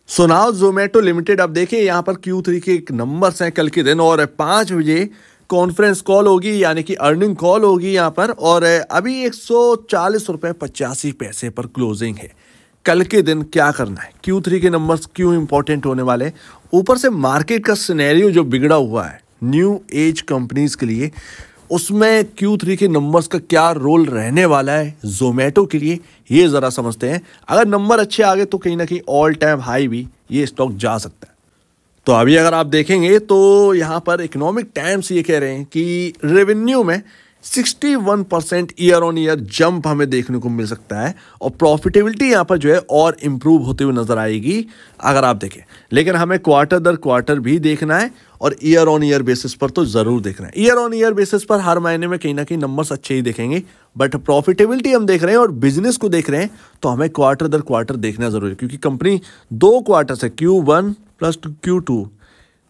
So now Zomato limited, अब देखिए यहाँ पर Q3 के नंबर्स हैं कल के दिन, और 5 बजे कॉन्फ्रेंस कॉल होगी, यानी कि अर्निंग कॉल होगी यहाँ पर। और अभी 140.85 रुपये पर क्लोजिंग है। कल के दिन क्या करना है, Q3 के नंबर्स क्यों इंपॉर्टेंट होने वाले हैं, ऊपर से मार्केट का सिनेरियो जो बिगड़ा हुआ है न्यू एज कंपनीज के लिए, उसमें Q3 के नंबर्स का क्या रोल रहने वाला है जोमेटो के लिए, ये ज़रा समझते हैं। अगर नंबर अच्छे आ गए तो कहीं ना कहीं ऑल टाइम हाई भी ये स्टॉक जा सकता है। तो अभी अगर आप देखेंगे तो यहाँ पर इकोनॉमिक टाइम्स ये कह रहे हैं कि रेवेन्यू में 61% ईयर ऑन ईयर जंप हमें देखने को मिल सकता है, और प्रॉफिटेबिलिटी यहाँ पर जो है और इम्प्रूव होते हुए नजर आएगी अगर आप देखें। लेकिन हमें क्वार्टर दर क्वार्टर भी देखना है, और ईयर ऑन ईयर बेसिस पर तो जरूर देखना है। ईयर ऑन ईयर बेसिस पर हर महीने में कहीं ना कहीं नंबर्स अच्छे ही देखेंगे, बट प्रॉफिटेबिलिटी हम देख रहे हैं और बिजनेस को देख रहे हैं तो हमें क्वार्टर दर क्वार्टर देखना जरूरी है, क्योंकि कंपनी 2 क्वार्टर से Q1 प्लस Q2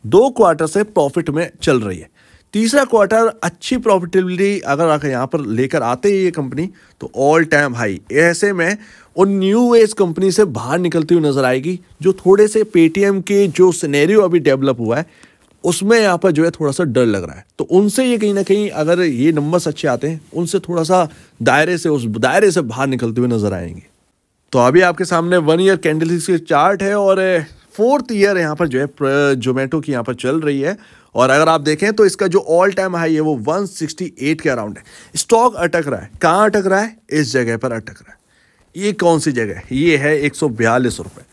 2 क्वार्टर से प्रॉफिट में चल रही है। तीसरा क्वार्टर अच्छी प्रॉफिटेबिलिटी अगर आकर यहाँ पर लेकर आते हैं ये कंपनी तो ऑल टाइम हाई, ऐसे में उन न्यू एज कंपनी से बाहर निकलती हुई नजर आएगी, जो थोड़े से पेटीएम के जो सिनेरियो अभी डेवलप हुआ है उसमें यहाँ पर जो है थोड़ा सा डर लग रहा है। तो उनसे ये कहीं ना कहीं अगर ये नंबर्स अच्छे आते हैं उनसे थोड़ा सा उस दायरे से बाहर निकलते हुए नजर आएंगे। तो अभी आपके सामने 1 ईयर कैंडलस्टिक की चार्ट है, और 4th ईयर यहाँ पर जो है जोमेटो की यहाँ पर चल रही है। और अगर आप देखें तो इसका जो ऑल टाइम हाई है वो 168 के अराउंड है। स्टॉक अटक रहा है, कहाँ अटक रहा है, इस जगह पर अटक रहा है। ये कौन सी जगह है, ये है 142 रुपये।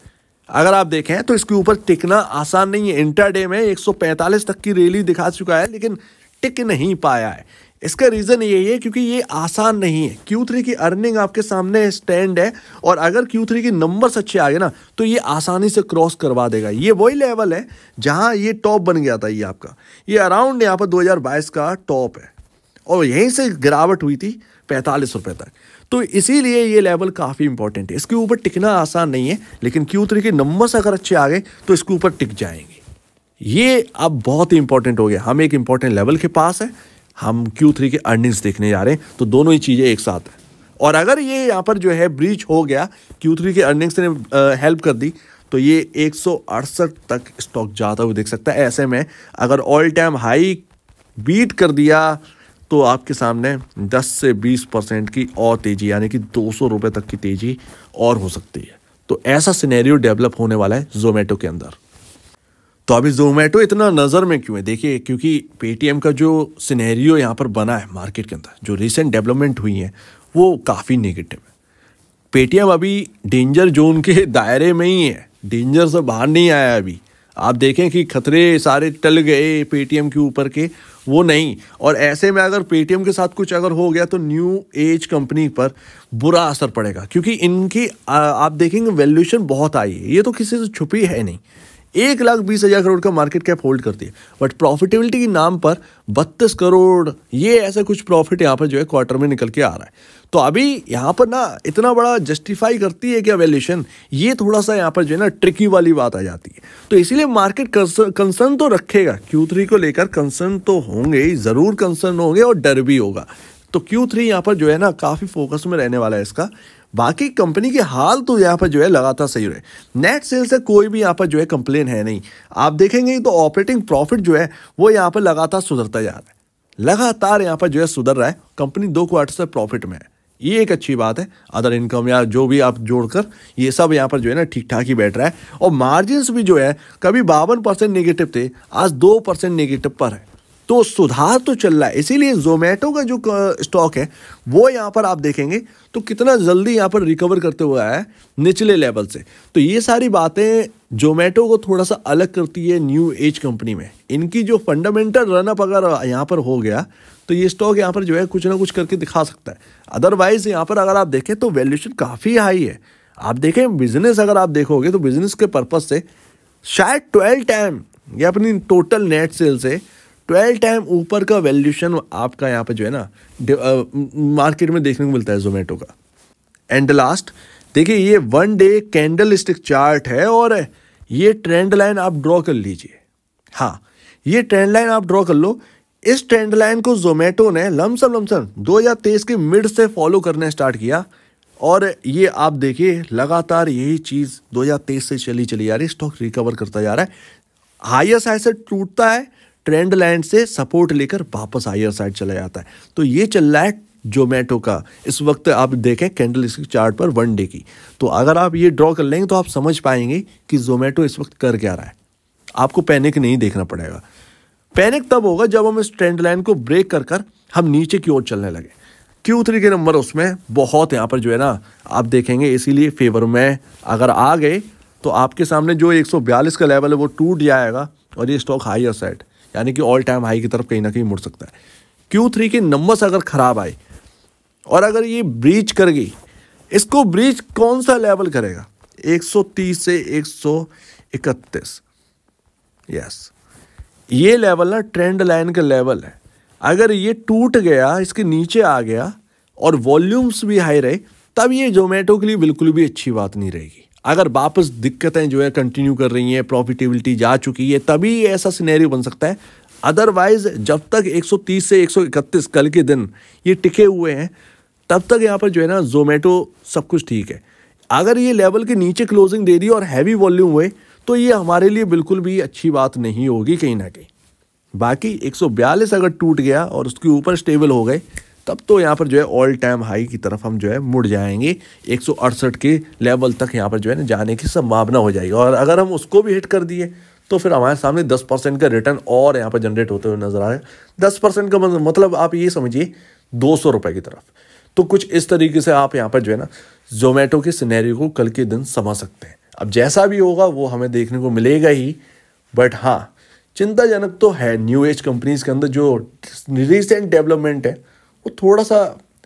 अगर आप देखें तो इसके ऊपर टिकना आसान नहीं है। इंट्राडे में 145 तक की रैली दिखा चुका है, लेकिन टिक नहीं पाया है। इसका रीज़न यही है क्योंकि ये आसान नहीं है। Q3 की अर्निंग आपके सामने स्टैंड है, और अगर Q3 के नंबर्स अच्छे आ गए ना तो ये आसानी से क्रॉस करवा देगा। ये वही लेवल है जहां ये टॉप बन गया था, ये आपका ये अराउंड यहाँ पर 2022 का टॉप है, और यहीं से गिरावट हुई थी 45 रुपये तक। तो इसीलिए ये लेवल काफ़ी इंपॉर्टेंट है। इसके ऊपर टिकना आसान नहीं है, लेकिन Q3 के नंबर्स अगर अच्छे आ गए तो इसके ऊपर टिक जाएंगे। ये अब बहुत ही इंपॉर्टेंट हो गया। हम एक इंपॉर्टेंट लेवल के पास है, हम Q3 के अर्निंग्स देखने जा रहे हैं, तो दोनों ही चीज़ें एक साथ हैं। और अगर ये यहाँ पर जो है ब्रीच हो गया, Q3 के अर्निंग्स ने हेल्प कर दी, तो ये 168 तक स्टॉक जाता हुआ दिख सकता है। ऐसे में अगर ऑल टाइम हाई बीट कर दिया तो आपके सामने 10 से 20% की और तेज़ी, यानी कि 200 रुपये तक की तेज़ी और हो सकती है। तो ऐसा सिनेरियो डेवलप होने वाला है जोमेटो के अंदर। तो अभी जोमेटो इतना नज़र में क्यों है, देखिए क्योंकि पेटीएम का जो सिनेरियो यहाँ पर बना है मार्केट के अंदर, जो रिसेंट डेवलपमेंट हुई है वो काफ़ी नेगेटिव है। पेटीएम अभी डेंजर जोन के दायरे में ही है, डेंजर से बाहर नहीं आया अभी। आप देखें कि खतरे सारे टल गए पेटीएम के ऊपर के, वो नहीं। और ऐसे में अगर पेटीएम के साथ कुछ अगर हो गया तो न्यू एज कंपनी पर बुरा असर पड़ेगा, क्योंकि इनकी आप देखेंगे वैल्यूएशन बहुत आई है। ये तो किसी से छुपी है नहीं, 1,20,000 करोड़ का मार्केट कैप होल्ड करती है, बट प्रॉफिटेबिलिटी के नाम पर 32 करोड़ ये ऐसा कुछ प्रॉफिट यहाँ पर जो है क्वार्टर में निकल के आ रहा है। तो अभी यहाँ पर ना इतना बड़ा जस्टिफाई करती है क्या वैल्यूएशन, ये थोड़ा सा यहाँ पर जो है ना ट्रिकी वाली बात आ जाती है। तो इसीलिए मार्केट कंसर्न तो रखेगा, Q3 को लेकर कंसर्न तो होंगे, ज़रूर कंसर्न होंगे और डर भी होगा। तो Q3 यहाँ पर जो है ना काफ़ी फोकस में रहने वाला है इसका। बाकी कंपनी के हाल तो यहाँ पर जो है लगातार सही रहे। नेट सेल से कोई भी यहाँ पर जो है कंप्लेन है नहीं। आप देखेंगे तो ऑपरेटिंग प्रॉफिट जो है वो यहाँ पर लगातार सुधरता जा रहा है, लगातार यहाँ पर जो है सुधर रहा है। कंपनी 2 क्वार्टर से प्रॉफिट में है, ये एक अच्छी बात है। अदर इनकम या जो भी आप जोड़कर ये सब यहाँ पर जो है ना ठीक ठाक ही बैठ रहा है। और मार्जिन्स भी जो है कभी 52% नेगेटिव थे, आज 2% नेगेटिव पर है। तो सुधार तो चल रहा है। इसीलिए जोमेटो का जो स्टॉक है वो यहाँ पर आप देखेंगे तो कितना जल्दी यहाँ पर रिकवर करते हुए आया है निचले लेवल से। तो ये सारी बातें जोमेटो को थोड़ा सा अलग करती है न्यू एज कंपनी में। इनकी जो फंडामेंटल रनअप अगर यहाँ पर हो गया तो ये स्टॉक यहाँ पर जो है कुछ ना कुछ करके दिखा सकता है। अदरवाइज यहाँ पर अगर आप देखें तो वैल्यूएशन काफ़ी हाई है। आप देखें बिजनेस अगर आप देखोगे तो बिजनेस के पर्पज से शायद 12 टाइम या अपनी टोटल नेट सेल से 12 टाइम ऊपर का वैल्यूएशन आपका यहाँ पे जो है ना मार्केट में देखने को मिलता है जोमेटो का। एंड लास्ट देखिए ये 1 डे कैंडल स्टिक चार्ट है, और ये ट्रेंड लाइन आप ड्रॉ कर लीजिए। हाँ, ये ट्रेंड लाइन आप ड्रॉ कर लो। इस ट्रेंड लाइन को जोमेटो ने लमसम 2023 के मिड से फॉलो करना स्टार्ट किया, और ये आप देखिए लगातार यही चीज़ 2023 से चली आ रही है, स्टॉक रिकवर करता जा रहा है, हायर साइड से टूटता है, ट्रेंड लाइन से सपोर्ट लेकर वापस हायर साइड चला जाता है। तो ये चल रहा है जोमेटो का। इस वक्त आप देखें कैंडल स्टिक चार्ट पर 1 डे की, तो अगर आप ये ड्रॉ कर लेंगे तो आप समझ पाएंगे कि जोमेटो इस वक्त कर क्या रहा है। आपको पैनिक नहीं देखना पड़ेगा। पैनिक तब होगा जब हम इस ट्रेंड लाइन को ब्रेक कर हम नीचे की ओर चलने लगे। Q3 के नंबर उसमें बहुत यहाँ पर जो है ना आप देखेंगे, इसीलिए फेवर में अगर आ गए तो आपके सामने जो 142 का लेवल है वो टूट जाएगा और ये स्टॉक हायर साइड यानी कि ऑल टाइम हाई की तरफ कहीं ना कहीं मुड़ सकता है। Q3 के नंबर्स अगर खराब आए और अगर ये ब्रीच कर गई, इसको ब्रीच कौन सा लेवल करेगा? 130 से 131। यस, ये लेवल ना ट्रेंड लाइन का लेवल है। अगर ये टूट गया, इसके नीचे आ गया और वॉल्यूम्स भी हाई रहे, तब ये जोमेटो के लिए बिल्कुल भी अच्छी बात नहीं रहेगी। अगर वापस दिक्कतें जो है कंटिन्यू कर रही हैं, प्रॉफिटेबिलिटी जा चुकी है, तभी ऐसा सिनेरियो बन सकता है। अदरवाइज जब तक 130 से 131 कल के दिन ये टिके हुए हैं, तब तक यहाँ पर जो है ना जोमेटो सब कुछ ठीक है। अगर ये लेवल के नीचे क्लोजिंग दे दी और हैवी वॉल्यूम हुए तो ये हमारे लिए बिल्कुल भी अच्छी बात नहीं होगी कहीं ना कहीं। बाकी 142 अगर टूट गया और उसके ऊपर स्टेबल हो गए, तब तो यहाँ पर जो है ऑल टाइम हाई की तरफ हम जो है मुड़ जाएंगे। 168 के लेवल तक यहाँ पर जो है ना जाने की संभावना हो जाएगी। और अगर हम उसको भी हिट कर दिए तो फिर हमारे सामने 10% का रिटर्न और यहाँ पर जनरेट होते हुए नजर आ रहा है। 10% का मतलब आप ये समझिए 200 रुपये की तरफ। तो कुछ इस तरीके से आप यहाँ पर जो है ना जोमेटो के सिनेरियो को कल के दिन समझ सकते हैं। अब जैसा भी होगा वो हमें देखने को मिलेगा ही, बट हाँ चिंताजनक तो है। न्यू एज कंपनीज के अंदर जो रिसेंट डेवलपमेंट है वो थोड़ा सा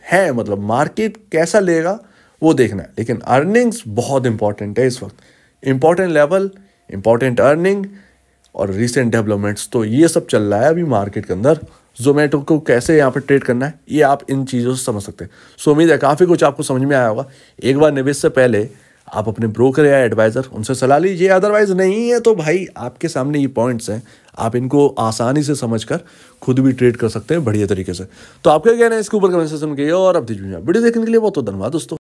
है, मतलब मार्केट कैसा लेगा वो देखना है। लेकिन अर्निंग्स बहुत इंपॉर्टेंट है इस वक्त। इंपॉर्टेंट लेवल, इंपॉर्टेंट अर्निंग और रिसेंट डेवलपमेंट्स, तो ये सब चल रहा है अभी मार्केट के अंदर। जोमेटो को कैसे यहाँ पर ट्रेड करना है ये आप इन चीज़ों से समझ सकते हैं। सो उम्मीद है काफ़ी कुछ आपको समझ में आया होगा। एक बार निवेश से पहले आप अपने ब्रोकर या एडवाइज़र उनसे सलाह लीजिए। अदरवाइज नहीं है तो भाई आपके सामने ये पॉइंट्स हैं, आप इनको आसानी से समझकर खुद भी ट्रेड कर सकते हैं बढ़िया तरीके से। तो आपका क्या कहना है इसके ऊपर कमेंट सेक्शन में कहिए। और अब वीडियो देखने के लिए बहुत धन्यवाद दोस्तों।